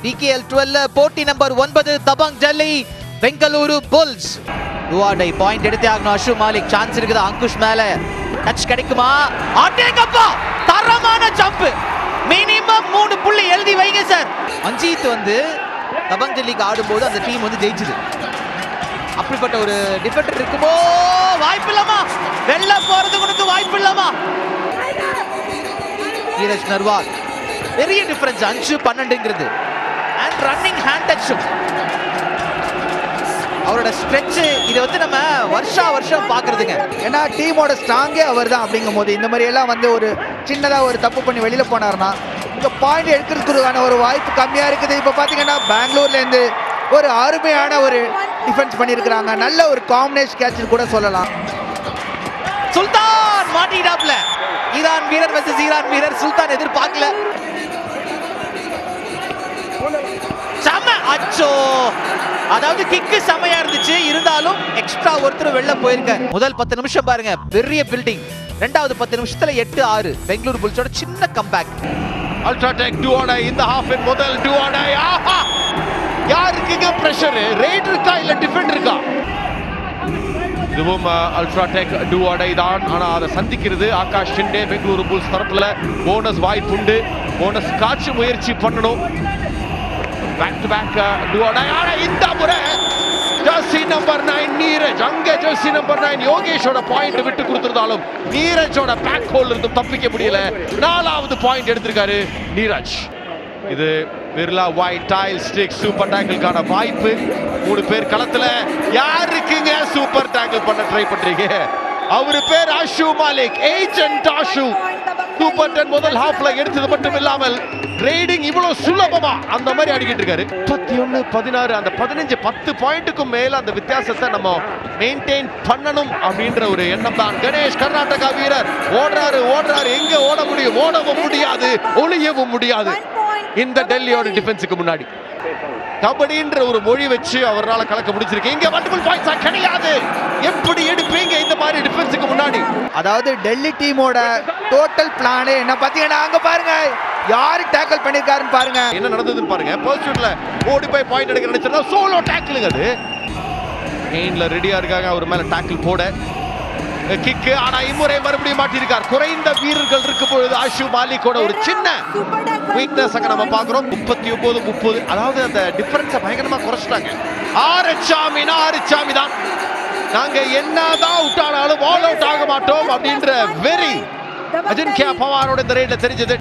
DKL 12 போட்டி number 9 Dabang Delhi Bengaluru bulls. டுவாடை point எடுத்தே ஆகணும். அஷு மாலிக் சான்ஸ் இருக்குது. அங்குஷ் மேல டச் கிடைக்குமா? அடேங்கப்பா தரமான ஜம்ப். மினிமம் 3 புள்ளி எழுதி வைங்க சார். அஞ்சித் வந்து தபங் டெல்லிக்கு ஆடும்போது அந்த டீம் வந்து ஜெயிச்சது. அப்படிப்பட்ட ஒரு டிஃபெண்டர் இருக்குமோ? வாய்ப்பு இல்லாமா? வெல்ல போறதுக்கு வாய்ப்பு இல்லாமா? நீரஜ் நர்வால் பெரிய டிஃபரன்ஸ் 5-12ங்கிறது. அண்ட் ரன்னிங் ஹேண்ட் டச்சும் அவரோட ஸ்ட்ரெச். இதை வந்து நம்ம வருஷம் பாக்குறதுங்க. ஏன்னா டீமோட ஸ்ட்ராங்கே அவர் தான். அப்படிங்கும் போது இந்த மாதிரி எல்லாம் வந்து ஒரு சின்னதாக ஒரு தப்பு பண்ணி வெளியில் போனார்னா இந்த பாயிண்ட் எடுக்கிறதுக்கான ஒரு வாய்ப்பு கம்மியாக இருக்குது. இப்போ பார்த்தீங்கன்னா பெங்களூர்லேருந்து ஒரு அருமையான ஒரு டிஃபென்ஸ் பண்ணியிருக்கிறாங்க. நல்ல ஒரு காம்பினேஷன் கேட்ச் கூட சொல்லலாம். சுல்தான் மாட்டிடாப்ல. ஈரான் வீரர் வெர்சஸ் ஈரான் வீரர். சுல்தான் எதிர்பார்க்கல. செம அச்சோ. அதாவது கிக்கு செமையா இருந்துச்சு. இருந்தாலும் எக்ஸ்ட்ரா ஒருத்தர் வெளில போயிருக்காரு. முதல் 10 நிமிஷம் பாருங்க பெரிய பில்டிங். ரெண்டாவது 10 நிமிஷத்துல 8-6 பெங்களூரு புல்ஸோட சின்ன கம்பேக். அல்ட்ராடெக் டுவாடை இந்த ஹாஃபின் முதல் டுவாடை. ஆஹா யாருக்குங்க பிரஷர்? ரெய்ட் இருக்கா இல்ல டிஃபெண்ட் இருக்கா? இதுவும் அல்ட்ராடெக் டுவாடை தான். ஆனா அதை சந்திக்கிறது ஆகாஷ் ஷிண்டே. பெங்களூரு புல்ஸ் தரப்புல போனஸ் வாய்ப்பு உண்டு. போனஸ் காட்சி முயற்சி பண்ணணும். பேக் டு பேக் டுவாடை. ஆனா இந்த முறை ஜெர்சி நம்பர் 9 நீரஜ். அங்க ஜெர்சி நம்பர் 9 யோகேஷோட பாயிண்ட் விட்டு கொடுத்திருந்தாலும் நீரஜோட பேக் ஹோல்ல இருந்து தப்பிக்க முடியல. 4வது பாயிண்ட் எடுத்திருக்காரு நீரஜ். இது Birla white tile stick super டேக்கிள்கான வாய்ப்பு. 3 பேர் களத்துல. யாருக்குங்க சூப்பர் டேக்கிள் பண்ண ட்ரை பண்றீங்க? அவரு பேர் அஷு மாலிக். ஏஜென்ட் அஷு. சூப்பர் 10 முதல் ஹாஃப்ல எடுத்தது மட்டும் இல்லாமல் ரைடிங் இவ்வளவு சுலபமா அந்த மாதிரி அடிக்கிட்டு இருக்காரு. 31-16 அந்த 15-10 பாயிண்ட்டுக்கும் மேல அந்த வித்தியாசத்தை நம்ம மெயின்டைன் பண்ணணும் அப்படின்ற ஒரு எண்ணம் தான். கணேஷ் கர்நாடகா வீரர் ஓடுறாரு. எங்க ஓட முடியும்? ஓடவும் முடியாது, ஒளியவும் முடியாது இந்த டெல்லியோட டிஃபென்ஸுக்கு முன்னாடி. கபடின்ற ஒரு மொழி வச்சு அவரால கலக்க முடிச்சிருக்கு. இங்க மல்டிபிள் பாயிண்ட்ஸ் கிடையாது. எப்படி எடுப்பீங்க இந்த மாதிரி டிஃபென்ஸுக்கு முன்னாடி? அதாவது டெல்லி டீமோட டோட்டல் பிளானே என்ன பார்த்தீங்கன்னா அங்க பாருங்க யாரு டேக்கிள் பண்ணிருக்காருன்னு பாருங்க. என்ன நடந்ததுன்னு பாருங்க. பர்சூட்ல ஓடி போய் பாயிண்ட் எடுக்க நினைச்சா சோலோ டேக்கிளுங்க. அது ஹெயின்ல ரெடியா இருக்காங்க அவர் மேல டேக்கிள் போட. கிக்கு. ஆனா இம்முறை மறுபடியும் மாட்டிருக்கார். குறைந்த வீரர்கள் இருக்கும் பொழுது அஷு மாலிக்கோட ஒரு சின்ன வீக்னஸ் அங்க நம்ம பாக்குறோம். 39-30. அதாவது அந்த டிஃபரன்ஸை பயங்கரமா குறைச்சிட்டாங்க. ஆறுச்சாமி தான். நாங்க என்னதான் அவுட் ஆனாலும் ஆல் அவுட் ஆக மாட்டோம் அப்படின்ற வெரி அஜின்கியா பவாரோட இந்த ரேட்ல தெரிஞ்சது.